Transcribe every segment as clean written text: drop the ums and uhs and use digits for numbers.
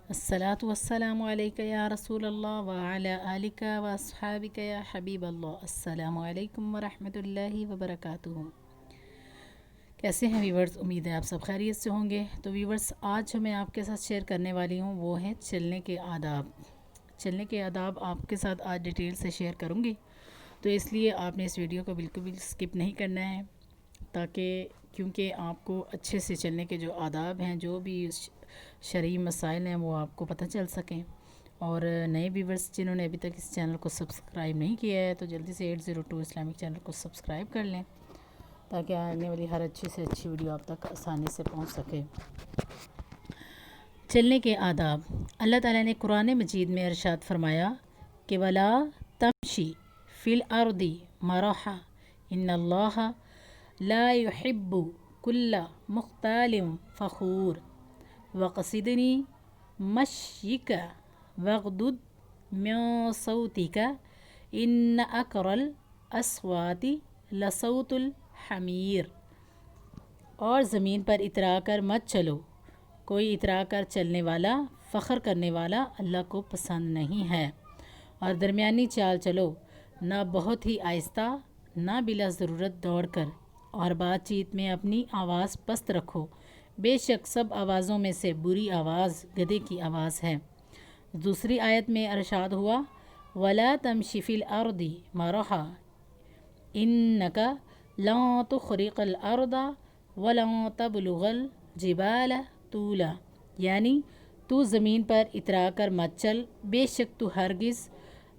الصلاة والسلام علیکہ یا رسول اللہ وعلی آلک و اصحابک یا حبیب اللہ۔ السلام علیکم ورحمۃ اللہ وبرکاتہ۔ کیسے ہیں ویورز؟ امید ہے آپ سب خیریت سے ہوں گے۔ تو ویورز، آج جو میں آپ کے ساتھ شیئر کرنے والی ہوں وہ ہیں چلنے کے آداب۔ چلنے کے آداب آپ کے ساتھ آج ڈیٹیل سے شیئر کروں گی، تو اس لیے آپ نے اس ویڈیو کو بالکل بھی سکپ نہیں کرنا ہے، کیونکہ آپ کو اچھے سے چلنے کے جو آداب ہیں، جو بھی شرعی مسائل ہیں، وہ آپ کو پتہ چل سکیں۔ اور نئے ویورز جنہوں نے ابھی تک اس چینل کو سبسکرائب نہیں کیا ہے تو جلدی سے 802 اسلامک چینل کو سبسکرائب کر لیں، تاکہ آنے والی ہر اچھی سے اچھی ویڈیو آپ تک آسانی سے پہنچ سکے۔ چلنے کے آداب۔ اللہ تعالیٰ نے قرآن مجید میں ارشاد فرمایا کہ وَلَا تَمْشِ فِي الْأَرْضِ مَرَحًا إِنَّ اللَّهَ لَا يُحِبُّ كُلَّ مُخْتَالٍ فَخُورٍ وَقَصِدْنِ مَشْيِكَ وَاغْضُضْ مِن صَوْتِكَ إِنَّ أَكْرَ الْأَصْوَاتِ لَصَوْتُ الْحَمِيرِ۔ اور زمین پر اترا کر مت چلو، کوئی اترا کر چلنے والا، فخر کرنے والا اللہ کو پسند نہیں ہے۔ اور درمیانی چال چلو، نہ بہت ہی آہستہ، نہ بلا ضرورت دوڑ کر، اور بات چیت میں اپنی آواز پست رکھو، بے شک سب آوازوں میں سے بری آواز گدھے کی آواز ہے۔ دوسری آیت میں ارشاد ہوا وَلَا تَمْشِ فِي الْأَرْضِ مَرَحًا إِنَّكَ لَن تُخْرِقَ الْأَرْضَ وَلَن تَبْلُغَ الْجِبَالَ طُولًا، یعنی تو زمین پر اترا کر مت چل، بے شک تو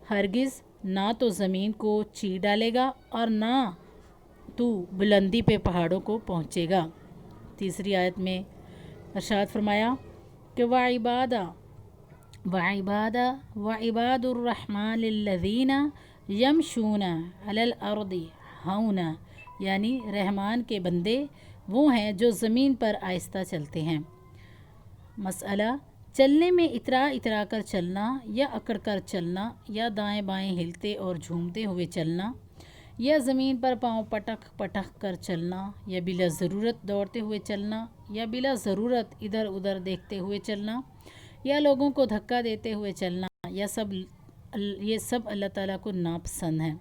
ہرگز نہ تو زمین کو چیر ڈالے گا اور نہ تو بلندی پہ پہاڑوں کو پہنچے گا۔ تیسری آیت میں ارشاد فرمایا کہ وَعِبَادُ الرَّحْمَنِ الَّذِينَ يَمْشُونَ عَلَى الْأَرْضِ هَوْنًا، یعنی رحمان کے بندے وہ ہیں جو زمین پر آہستہ چلتے ہیں۔ مسئلہ: چلنے میں اترا کر چلنا، یا اکڑ کر چلنا، یا دائیں بائیں ہلتے اور جھومتے ہوئے چلنا، یا زمین پر پاؤں پٹک کر چلنا، یا بلا ضرورت دوڑتے ہوئے چلنا، یا بلا ضرورت ادھر ادھر دیکھتے ہوئے چلنا، یا لوگوں کو دھکا دیتے ہوئے چلنا، یہ سب اللہ تعالیٰ کو ناپسند ہے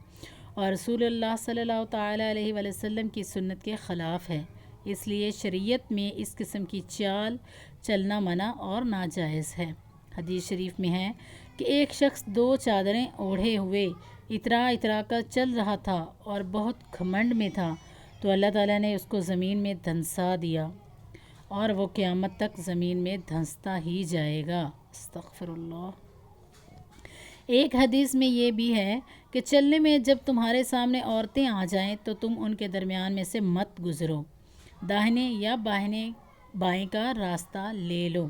اور رسول اللہ صلی اللہ تعالیٰ علیہ وآلہ وسلم کی سنت کے خلاف ہے۔ اس لیے شریعت میں اس قسم کی چال چلنا منع اور ناجائز ہے۔ حدیث شریف میں ہے کہ ایک شخص 2 چادریں اوڑھے ہوئے اترا کر چل رہا تھا اور بہت گھمنڈ میں تھا، تو اللہ تعالیٰ نے اس کو زمین میں دھنسا دیا اور وہ قیامت تک زمین میں دھنستا ہی جائے گا۔ استغفر اللہ۔ ایک حدیث میں یہ بھی ہے کہ چلنے میں جب تمہارے سامنے عورتیں آ جائیں تو تم ان کے درمیان میں سے مت گزرو، داہنے یا بائیں کا راستہ لے لو۔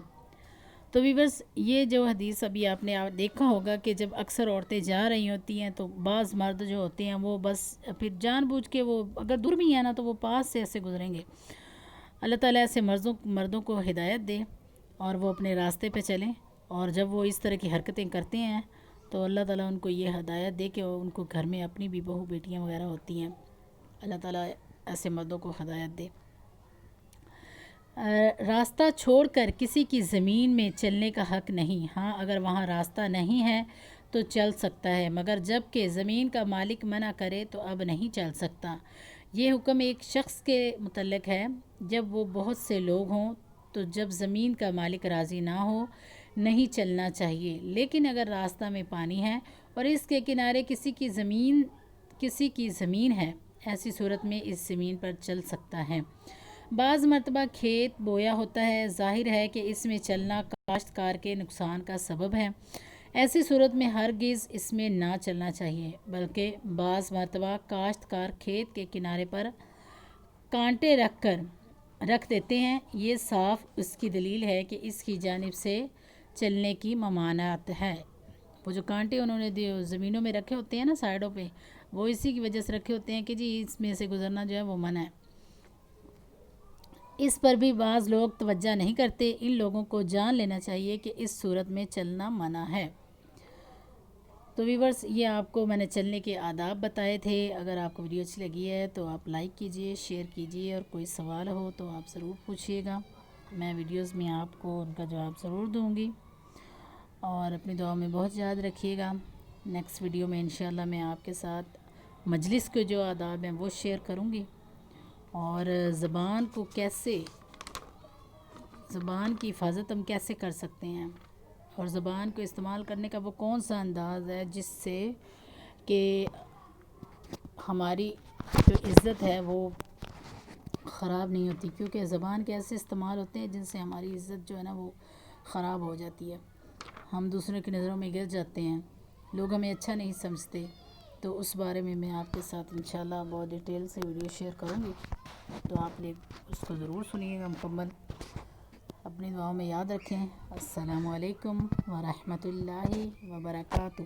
تو ویورز، یہ جو حدیث ابھی آپ نے دیکھا ہوگا کہ جب اکثر عورتیں جا رہی ہوتی ہیں تو بعض مرد جو ہوتے ہیں وہ بس پھر جان بوجھ کے، وہ اگر دور بھی ہیں نا تو وہ پاس سے ایسے گزریں گے۔ اللہ تعالیٰ ایسے مردوں کو ہدایت دے اور وہ اپنے راستے پہ چلیں، اور جب وہ اس طرح کی حرکتیں کرتے ہیں تو اللہ تعالیٰ ان کو یہ ہدایت دے کہ ان کو گھر میں اپنی بھی بہو بیٹیاں وغیرہ ہوتی ہیں، اللہ تعالیٰ ایسے مردوں کو ہدایت دے۔ راستہ چھوڑ کر کسی کی زمین میں چلنے کا حق نہیں۔ ہاں، اگر وہاں راستہ نہیں ہے تو چل سکتا ہے، مگر جب کہ زمین کا مالک منع کرے تو اب نہیں چل سکتا۔ یہ حکم ایک شخص کے متعلق ہے جب وہ بہت سے لوگ ہوں، تو جب زمین کا مالک راضی نہ ہو نہیں چلنا چاہیے، لیکن اگر راستہ میں پانی ہے اور اس کے کنارے کسی کی زمین ہے، ایسی صورت میں اس زمین پر چل سکتا ہے۔ بعض مرتبہ کھیت بویا ہوتا ہے، ظاہر ہے کہ اس میں چلنا کاشتکار کے نقصان کا سبب ہے، ایسی صورت میں ہرگز اس میں نہ چلنا چاہیے، بلکہ بعض مرتبہ کاشتکار کھیت کے کنارے پر کانٹے رکھ دیتے ہیں، یہ صاف اس کی دلیل ہے کہ اس کی جانب سے چلنے کی ممانعت ہے۔ وہ جو کانٹے انہوں نے زمینوں میں رکھے ہوتے ہیں نا سائڈوں پہ، وہ اسی کی وجہ سے رکھے ہوتے ہیں کہ جی اس میں سے گزرنا جو ہے وہ منع ہے۔ اس پر بھی بعض لوگ توجہ نہیں کرتے، ان لوگوں کو جان لینا چاہیے کہ اس صورت میں چلنا منع ہے۔ تو ویورز، یہ آپ کو میں نے چلنے کے آداب بتائے تھے۔ اگر آپ کو ویڈیو اچھی لگی ہے تو آپ لائک کیجئے، شیئر کیجئے، اور کوئی سوال ہو تو آپ ضرور پوچھئے گا، میں ویڈیوز میں آپ کو ان کا جواب ضرور دوں گی۔ اور اپنی دعا میں بہت یاد رکھیے گا۔ نیکسٹ ویڈیو میں انشاءاللہ میں آپ کے ساتھ مجلس کے جو آداب ہیں وہ شیئر کروں گی، اور زبان کی حفاظت ہم کیسے کر سکتے ہیں، اور زبان کو استعمال کرنے کا وہ کون سا انداز ہے جس سے کہ ہماری جو عزت ہے وہ خراب نہیں ہوتی، کیونکہ زبان کے ایسے استعمال ہوتے ہیں جن سے ہماری عزت جو ہے نا وہ خراب ہو جاتی ہے، ہم دوسروں کی نظروں میں گر جاتے ہیں، لوگ ہمیں اچھا نہیں سمجھتے۔ تو اس بارے میں آپ کے ساتھ انشاءاللہ بہت ڈیٹیل سے ویڈیو شیئر کروں گی، تو آپ اس کو ضرور سنیے گا مکمل۔ اپنی دعاؤں میں یاد رکھیں۔ السلام علیکم ورحمۃ اللہ وبرکاتہ۔